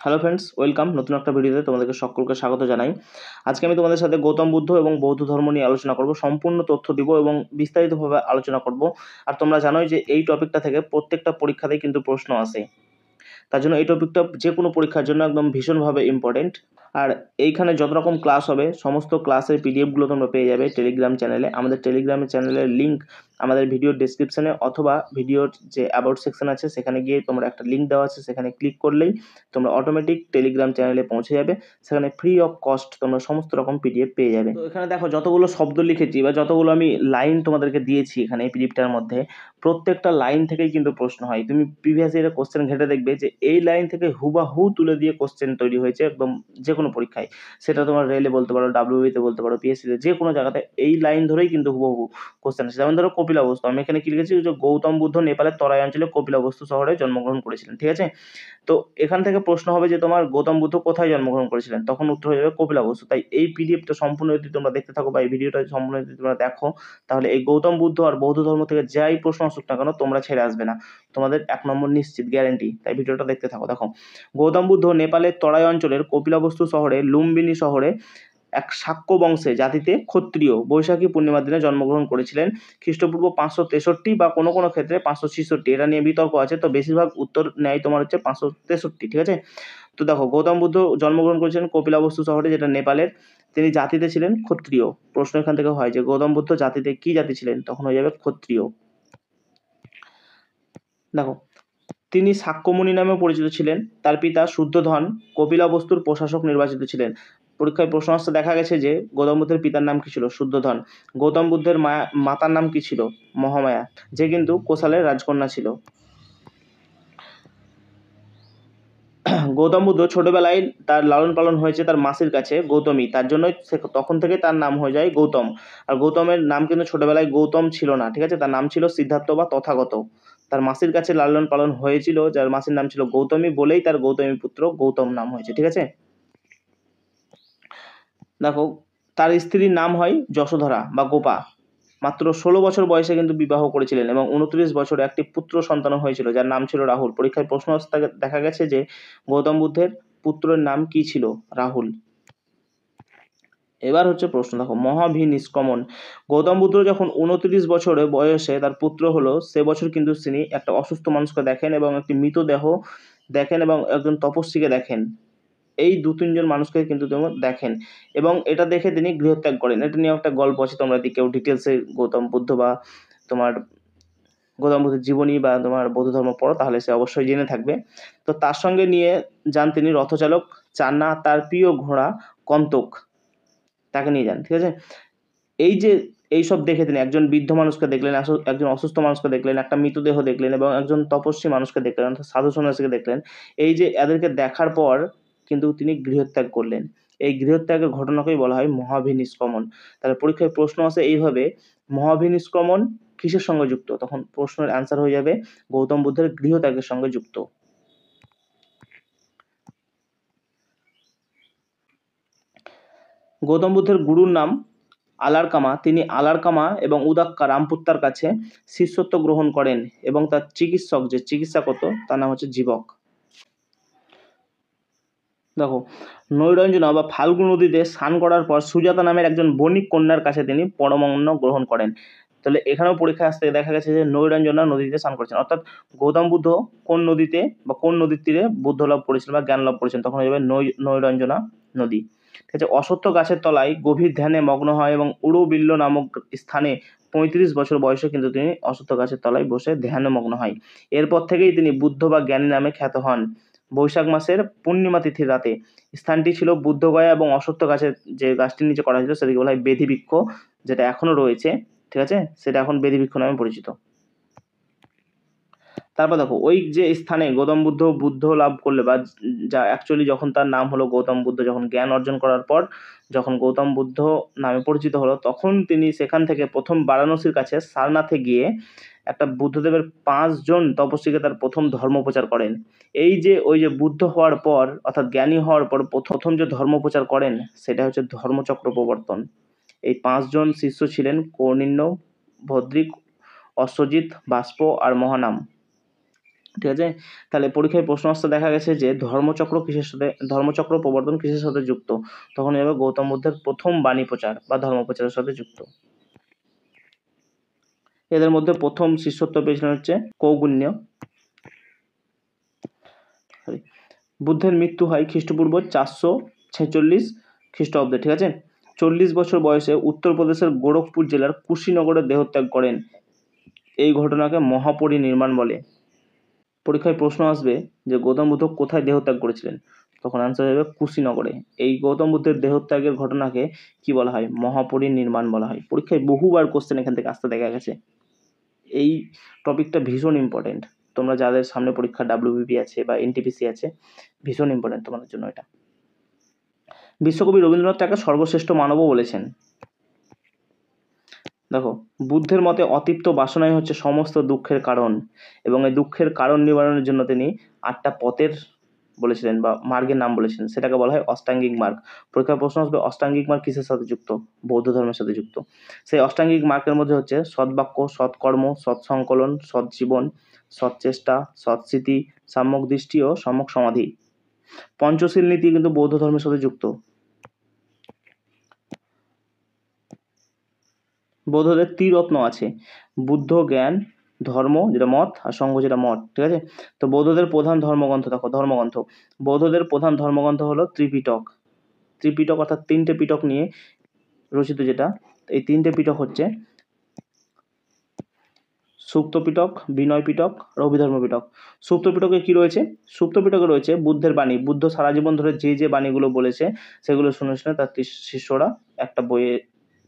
Hello friends, welcome নতুন একটা ভিডিওতে তোমাদেরকে সকলকে স্বাগত জানাই। আজকে আমি তোমাদের সাথে গৌতম বুদ্ধ এবং বৌদ্ধ ধর্ম নিয়ে আলোচনা করব, সম্পূর্ণ তথ্য দিব এবং বিস্তারিতভাবে আলোচনা করব। আর তোমরা জানোই যে এই টপিকটা থেকে প্রত্যেকটা পরীক্ষাতেই কিন্তু প্রশ্ন আসে, তার জন্য এই টপিকটা যে কোনো পরীক্ষার জন্য একদম ভীষণভাবে ইম্পর্টেন্ট। আর এইখানে যত রকম ক্লাস হবে সমস্ত ক্লাসের পিডিএফগুলো তোমরা পেয়ে যাবে টেলিগ্রাম চ্যানেলে। আমাদের টেলিগ্রাম চ্যানেলের লিঙ্ক আমাদের ভিডিওর ডেসক্রিপশনে অথবা ভিডিওর যে অ্যাবাউট সেকশন আছে সেখানে গিয়ে তোমরা একটা লিঙ্ক দেওয়া আছে, সেখানে ক্লিক করলেই তোমরা অটোমেটিক টেলিগ্রাম চ্যানেলে পৌঁছে যাবে। সেখানে ফ্রি অফ কস্ট তোমরা সমস্ত রকম পিডিএফ পেয়ে যাবে। তো এখানে দেখো যতগুলো শব্দ লিখেছি বা যতগুলো আমি লাইন তোমাদেরকে দিয়েছি এখানে এই পিডিএফটার মধ্যে, প্রত্যেকটা লাইন থেকেই কিন্তু প্রশ্ন হয়। তুমি প্রিভিয়াস ইয়ারের কোশ্চেন ঘেটে দেখবে যে এই লাইন থেকে হুবাহু তুলে দিয়ে কোশ্চেন তৈরি হয়েছে একদম যে কোনো পরীক্ষায়। সেটা তোমার রেলে বলতে পারো, ডাব্লিউবিতে বলতে পারো, পিএসসিতে, যে কোনো জায়গাতে এই লাইন ধরেই কিন্তু হুবহু কোশ্চেন আসে। যেমন ধরো কপিলাবস্তু, আমি এখানে কি লিখেছি যে গৌতম বুদ্ধ নেপালের তরাই অঞ্চলে কপিলাবস্তু শহরে জন্মগ্রহণ করেছিলেন, ঠিক আছে। তো এখান থেকে প্রশ্ন হবে যে তোমার গৌতম বুদ্ধ কোথায় জন্মগ্রহণ করেছিলেন, তখন উত্তর হয়ে যাবে কপিলাবস্তু। তাই এই পিডিএফটা সম্পূর্ণ যদি তোমরা দেখতে থাকো বা এই ভিডিওটা সম্পূর্ণ যদি তোমরা দেখো, তাহলে এই গৌতম বুদ্ধ আর বৌদ্ধ ধর্ম থেকে যাই প্রশ্ন আসুক না কেন তোমরা ছেড়ে আসবে না, তোমাদের 1 নম্বর নিশ্চিত, গ্যারেন্টি। তাই ভিডিওটা দেখতে থাকো। দেখো, গৌতম বুদ্ধ নেপালের তরাই অঞ্চলের কপিলাবস্তু শহরে লুম্বিনী শহরে এক শাক্য বংশে জাতিতে ক্ষত্রিয় বৈশাখী পূর্ণিমার দিনে জন্মগ্রহণ করেছিলেন। খ্রিস্টপূর্ব 563 বা কোনো কোনো ক্ষেত্রে 566, এটা নিয়ে বিতর্ক আছে। তো বেশিরভাগ উত্তর নেয় তোমার হচ্ছে 563, ঠিক আছে। তো দেখো, গৌতম বুদ্ধ জন্মগ্রহণ করেছিলেন কপিলাবস্তু শহরে, যেটা নেপালের। তিনি জাতিতে ছিলেন ক্ষত্রিয়। প্রশ্ন এখান থেকে হয় যে গৌতম বুদ্ধ জাতিতে কি জাতি ছিলেন, তখন হয়ে যাবে ক্ষত্রিয়। দেখো, তিনি শাক্যমুনি নামেও পরিচিত ছিলেন। তার পিতা শুদ্ধোধন কপিলাবস্তুর প্রশাসক নির্বাচিত ছিলেন। পরীক্ষায় প্রশ্ন আসতে দেখা গেছে যে গৌতম বুদ্ধের পিতার নাম কি ছিল, শুদ্ধোধন। গৌতম বুদ্ধের মাতার নাম কি ছিল, মহামায়া, যে কিন্তু কোশালের রাজকন্যা ছিল। গৌতম বুদ্ধ ছোটবেলায় তার লালন পালন হয়েছে তার মাসির কাছে গৌতমী, তার জন্যই তখন থেকে তার নাম হয়ে যায় গৌতম। আর গৌতমের নাম কিন্তু ছোটবেলায় গৌতম ছিল না, ঠিক আছে, তার নাম ছিল সিদ্ধার্থ বা তথাগত। তার মাসির কাছে লালন পালন হয়েছিল, যার মাসির নাম ছিল গৌতমী বলেই তার গৌতমী পুত্র গৌতম নাম হয়েছে, ঠিক আছে। দেখো, তার স্ত্রীর নাম হয় যশোধরা বা গোপা। মাত্র 16 বছর বয়সে কিন্তু বিবাহ করেছিলেন এবং 29 বছরে একটি পুত্র সন্তান হয়েছিল যার নাম ছিল রাহুল। পরীক্ষায় প্রশ্ন আসতে দেখা গেছে যে গৌতম বুদ্ধের পুত্রের নাম কি ছিল, রাহুল। এবার হচ্ছে প্রশ্ন, দেখো, মহাভিনিষ্ক্রমণ। গৌতম বুদ্ধ যখন 29 বছরে বয়সে তার পুত্র হলো, সে বছর কিন্তু তিনি একটা অসুস্থ মানুষকে দেখেন এবং একটি মৃতদেহ দেখেন এবং একজন তপস্বীকে দেখেন। এই 2-3 জন মানুষকে কিন্তু দেখেন এবং এটা দেখে তিনি গৃহত্যাগ করেন। এটা নিয়ে একটা গল্প আছে, তোমরা যদি কেউ ডিটেলসে গৌতম বুদ্ধ বা তোমার গৌতম বুদ্ধের জীবনী বা তোমার বৌদ্ধ ধর্ম পড়ো তাহলে সে অবশ্যই জেনে থাকবে। তো তার সঙ্গে নিয়ে যান তিনি রথচালক চান্না, তার প্রিয় ঘোড়া কন্তক, তাকে নিয়ে যান, ঠিক আছে। এই যে এইসব দেখে তিনি একজন বৃদ্ধ মানুষকে দেখলেন, একজন অসুস্থ মানুষকে দেখলেন, একটা মৃতদেহ দেখলেন এবং একজন তপস্বী মানুষকে দেখলেন, অর্থাৎ সাধু সন্ন্যাসীকে দেখলেন। এই যে এদেরকে দেখার পর কিন্তু তিনি গৃহত্যাগ করলেন। এই গৃহত্যাগের ঘটনাকেই বলা হয় মহাভিনিষ্ক্রমণ। তাহলে পরীক্ষায় প্রশ্ন আসে এইভাবে, মহাভিনিষ্ক্রমণ কিসের সঙ্গে যুক্ত, তখন প্রশ্নের অ্যান্সার হয়ে যাবে গৌতম বুদ্ধের গৃহত্যাগের সঙ্গে যুক্ত। গৌতম বুদ্ধের গুরুর নাম আলারকামা। তিনি আলারকামা এবং উদাক্কা রামপুত্তার কাছে শিষ্যত্ব গ্রহণ করেন এবং তার চিকিৎসক যে চিকিৎসা করত তার নাম হচ্ছে জীবক। দেখো, নৈরঞ্জনা বা ফাল্গু নদীতে স্নান করার পর সুজাতা নামের একজন বণিক কন্যার কাছে তিনি পরমান্ন গ্রহণ করেন। তাহলে এখানেও পরীক্ষায় আসতে দেখা গেছে যে নৈরঞ্জনা নদীতে স্নান করেছেন, অর্থাৎ গৌতম বুদ্ধ কোন নদীতে বা কোন নদীর তীরে বুদ্ধ লাভ করেছেন বা জ্ঞান লাভ করেছেন, তখন হয়ে যাবে নৈরঞ্জনা নদী, ঠিক আছে। অশ্বত্থ গাছের তলায় গভীর ধ্যানে মগ্ন হয় এবং উড়োবিল্ল নামক স্থানে 35 বছর বয়সে কিন্তু তিনি অশ্বত্থ গাছের তলায় বসে ধ্যানে মগ্ন হয়। এরপর থেকেই তিনি বুদ্ধ বা জ্ঞানী নামে খ্যাত হন। বৈশাখ মাসের পূর্ণিমা তিথির রাতে স্থানটি ছিল বুদ্ধগয়া এবং অশ্বত্থ গাছের যে গাছটির নিচে করা হয়েছিল সেটাকে বলা হয় বেদি বৃক্ষ, যেটা এখনো রয়েছে, ঠিক আছে, সেটা এখন বেদি বৃক্ষ নামে পরিচিত। তারপর দেখো, ওই যে স্থানে গৌতম বুদ্ধ বুদ্ধ লাভ করলে বা যা অ্যাকচুয়ালি যখন তার নাম হলো গৌতম বুদ্ধ, যখন জ্ঞান অর্জন করার পর যখন গৌতম বুদ্ধ নামে পরিচিত হলো, তখন তিনি সেখান থেকে প্রথম বারাণসীর কাছে সারনাথে গিয়ে একটা বুদ্ধদেবের 5 জন তপস্বীকে তার প্রথম ধর্ম প্রচার করেন। এই যে ওই যে বুদ্ধ হওয়ার পর অর্থাৎ জ্ঞানী হওয়ার পর প্রথম যে ধর্ম প্রচার করেন সেটা হচ্ছে ধর্মচক্র প্রবর্তন। এই 5 জন শিষ্য ছিলেন কৌণ্ডিন্য, ভদ্রিক, অশ্বজিৎ, বাষ্প আর মহানাম। ঠিক আছে। তাহলে পরীক্ষায় প্রশ্ন আসতে দেখা গেছে যে ধর্মচক্র প্রবর্তন কিসের সাথে যুক্ত, তখন হবে গৌতম বুদ্ধের প্রথম বাণী প্রচার বা ধর্ম প্রচারের সাথে যুক্ত। এদের মধ্যে প্রথম শিষ্যত্ব পেয়েছিলেন হচ্ছে কৌগুণ্য। বুদ্ধের মৃত্যু হয় খ্রিস্টপূর্ব 446 খ্রিস্টাব্দে। ঠিক আছে। 40 বছর বয়সে উত্তরপ্রদেশের গোরখপুর জেলার কুশীনগরে দেহত্যাগ করেন। এই ঘটনাকে মহাপরিনির্বাণ বলে। পরীক্ষায় প্রশ্ন আসবে যে গৌতম বুদ্ধ কোথায় দেহত্যাগ করেছিলেন, তখন আনসার হবে কুশীনগরে। এই গৌতম বুদ্ধের দেহত্যাগের ঘটনাকে কি বলা হয়, মহাপরিনির্বাণ বলা হয়। পরীক্ষায় বহুবার কোশ্চেন এখান থেকে আসতে দেখা গেছে। এই টপিকটা ভীষণ ইম্পর্টেন্ট, তোমরা যাদের সামনে পরীক্ষা WBP আছে বা NTPC আছে, ভীষণ ইম্পর্টেন্ট তোমাদের জন্য এটা। বিশ্বকবি রবীন্দ্রনাথ তাকে সর্বশ্রেষ্ঠ মানবও বলেছেন। দেখো, বুদ্ধের মতে অতৃপ্ত বাসনাই হচ্ছে সমস্ত দুঃখের কারণ, এবং এই দুঃখের কারণ নিবারণের জন্য তিনি 8টা পথের বলেছিলেন বা মার্গের নাম বলেছেন, সেটাকে বলা হয় অষ্টাঙ্গিক মার্গ। পরীক্ষার প্রশ্ন আসবে অষ্টাঙ্গিক মার্গ কিসের সাথে যুক্ত, বৌদ্ধ ধর্মের সাথে যুক্ত। সেই অষ্টাঙ্গিক মার্গের মধ্যে হচ্ছে সৎবাক্য, সৎকর্ম, সৎসংকলন, সৎজীবন, সৎচেষ্টা, সৎস্মৃতি, সাম্যক দৃষ্টি ও সম্যক সমাধি। পঞ্চশীল নীতি কিন্তু বৌদ্ধ ধর্মের সাথে যুক্ত। বৌদ্ধদের ত্রিরত্ন আছে, বুদ্ধ, জ্ঞান, ধর্ম যেটা মত, আর সঙ্ঘ যেটা মঠ। ঠিক আছে। তো বৌদ্ধদের প্রধান ধর্মগ্রন্থ দেখো, ধর্মগ্রন্থ বৌদ্ধদের প্রধান ধর্মগ্রন্থ হলো ত্রিপিটক। ত্রিপিটক অর্থাৎ 3টে পিটক নিয়ে রচিত, যেটা এই 3টে পিটক হচ্ছে সুপ্ত পিটক, বিনয় পিটক আর অভিধর্ম পিটক। সুপ্ত পিটকে কি রয়েছে, সুপ্ত পিটকে রয়েছে বুদ্ধের বাণী। বুদ্ধ সারা জীবন ধরে যে যে বাণীগুলো বলেছে সেগুলো শুনে শুনে তার শিষ্যরা একটা বইয়ে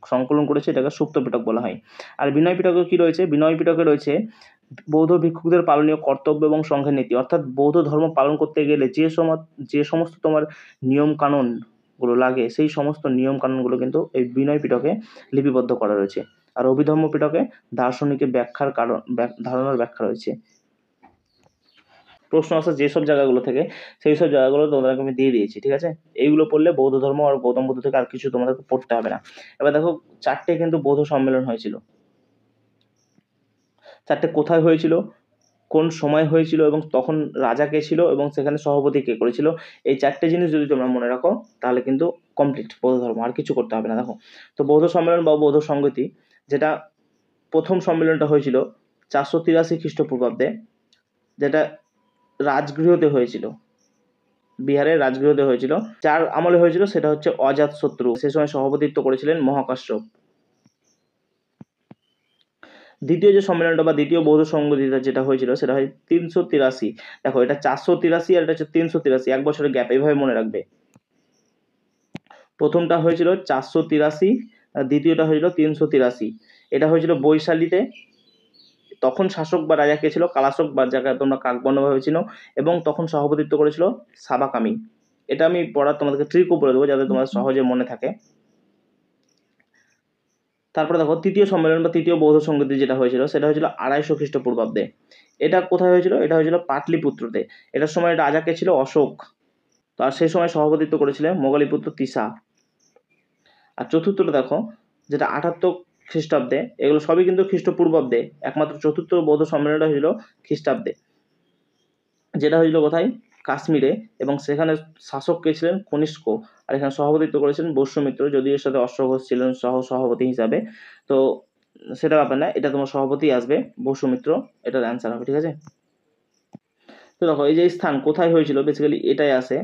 সংকলন করেছে, এটাকে সুপ্ত পিটক বলা হয়। আর বিনয় পিটকে কি রয়েছে, বিনয় পিটকে রয়েছে বৌদ্ধ ভিক্ষুকদের পালনীয় কর্তব্য এবং সংঘের নীতি। অর্থাৎ বৌদ্ধ ধর্ম পালন করতে গেলে যে সমস্ত তোমার নিয়ম কানুন গুলো লাগে, সেই সমস্ত নিয়ম কানুনগুলো কিন্তু এই বিনয় পিটকে লিপিবদ্ধ করা রয়েছে। আর অভিধর্ম পিটকে দার্শনিকের ধারণার ব্যাখ্যা রয়েছে। প্রশ্ন আসে যেসব জায়গাগুলো থেকে, সেই সব জায়গাগুলো তোমাদেরকে আমি দিয়ে দিয়েছি। ঠিক আছে। এইগুলো পড়লে বৌদ্ধ ধর্ম আর গৌতম বুদ্ধ থেকে আর কিছু তোমাদেরকে পড়তে হবে না। এবার দেখো, 4টে কিন্তু বৌদ্ধ সম্মেলন হয়েছিল। 4টে কোথায় হয়েছিল, কোন সময় হয়েছিল, এবং তখন রাজা কে ছিল, এবং সেখানে সভাপতি কে করেছিল, এই 4টে জিনিস যদি তোমরা মনে রাখো তাহলে কিন্তু কমপ্লিট বৌদ্ধ ধর্ম, আর কিছু করতে হবে না। দেখো, তো বৌদ্ধ সম্মেলন বা বৌদ্ধ সংগতি, যেটা প্রথম সম্মেলনটা হয়েছিল 483 খ্রিস্টপূর্বাব্দে, যেটা রাজগৃহতে হয়েছিল, বিহারের রাজগৃহতে হয়েছিল। যার আমলে হয়েছিল সেটা হচ্ছে অজাতশত্রু। সে সময় সভাপতিত্ব করেছিলেন মহাকাশ্যপ। দ্বিতীয় যে সম্মেলনটা বা দ্বিতীয় বৌদ্ধ সংগঠিত যেটা হয়েছিল সেটা হয় 383। দেখো, এটা 483 আর এটা হচ্ছে 383, 1 বছরের গ্যাপ, এইভাবে মনে রাখবে। প্রথমটা হয়েছিল 483, আর দ্বিতীয়টা হয়েছিল 383। এটা হয়েছিল বৈশালীতে। তখন শাসক বা রাজা কে ছিল, কালাশক বা যাকে তোমরা কাকবর্ণভাবে চিনো, এবং তখন সভাপতিত্ব করেছিল সাবাকামি। এটা আমি পড়ার তোমাদেরকে ট্রিকও বলে দেবো যাতে তোমাদের সহজে মনে থাকে। তারপরে দেখো, তৃতীয় সম্মেলন বা তৃতীয় বৌদ্ধ সংগতি যেটা হয়েছিল সেটা হয়েছিল 250 খ্রিস্টপূর্বাব্দে। এটা কোথায় হয়েছিল, এটা হয়েছিল পাটলিপুত্রতে। এটার সময় রাজা কে ছিল অশোক, আর সেই সময় সভাপতিত্ব করেছিলেন মোগলিপুত্র তিসা। আর চতুর্থটা দেখো, যেটা 78 খ্রিস্টাব্দে, এগুলো সবই কিন্তু খ্রিস্টপূর্বাব্দে, একমাত্র চতুর্থ বৌদ্ধ সম্মেলনটা হয়েছিল খ্রিস্টাব্দে, যেটা হয়েছিল কোথায়, কাশ্মীরে, এবং সেখানে শাসক কে ছিলেন কনিষ্ক, আর এখানে সভাপতিত্ব করেছিলেন বৈশ্যমিত্র, যদিও এর সাথে অশ্বঘোষ ছিলেন সহ সভাপতি হিসাবে। তো সেটা ব্যাপার না, এটা তোমার সভাপতি আসবে বৈশ্যমিত্র, এটার অ্যান্সার হবে। ঠিক আছে। তো দেখো, এই যে স্থান কোথায় হয়েছিল, বেসিক্যালি এটাই আসে,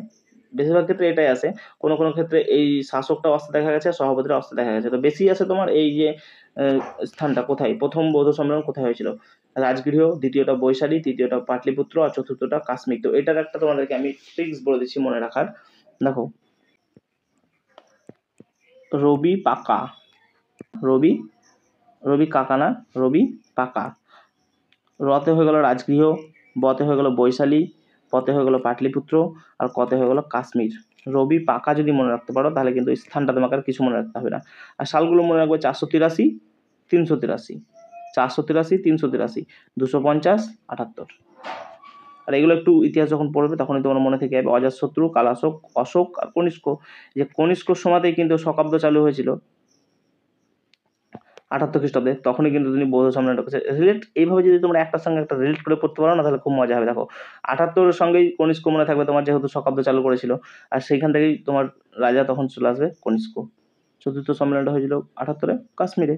বেশিরভাগ ক্ষেত্রে এটাই আসে। কোনো কোনো ক্ষেত্রে এই শাসকটা অস্তে দেখা গেছে, সভাপতিরা অস্তে দেখা গেছে। তো বেশি আছে তোমার এই যে স্থানটা কোথায়, প্রথম বৌদ্ধ সম্মেলন কোথায় হয়েছিল, রাজগৃহ, দ্বিতীয়টা বৈশালী, তৃতীয়টা পাটলিপুত্র, আর চতুর্থটা কাশ্মীর। তো এটার একটা তোমাদেরকে আমি ট্রিক্স বলে দিচ্ছি মনে রাখার। দেখো, রবি পাকা, রবি রবি কাকা না, রবি পাকা। রতে হয়ে গেল রাজগৃহ, বতে হয়ে গেল বৈশালী, পতে হয়ে গেল পাটলিপুত্র, আর কতে হয়ে গেল কাশ্মীর। রবি পাকা যদি মনে রাখতে পারো তাহলে কিন্তু স্থানটা তোমাকে আর কিছু মনে রাখতে হবে না। আর সালগুলো মনে রাখবে 483, 383, 483, 383, 250, 78। আর এগুলো একটু ইতিহাস যখন পড়বে তখনই তোমার মনে থেকে যাবে। অজাতশত্রু, কালাশোক, অশোক আর কনিষ্ক। যে কনিষ্কর সময়তেই কিন্তু শকাব্দ চালু হয়েছিল, 78 খ্রিস্টাব্দে, তখনই কিন্তু তিনি বৌদ্ধ সম্মেলনটা করেছে। এইভাবে যদি তোমরা একটার সঙ্গে একটা রিলেট করে পড়তে পারো না, তাহলে খুব মজা হবে। দেখো 78 এর সঙ্গেই কনিষ্ক মনে থাকবে তোমার, যেহেতু শকাব্দ চালু করেছিল, আর সেইখান থেকেই তোমার রাজা তখন চলে আসবে কনিষ্ক। চতুর্থ সম্মেলনটা হয়েছিল 78-এ কাশ্মীরে।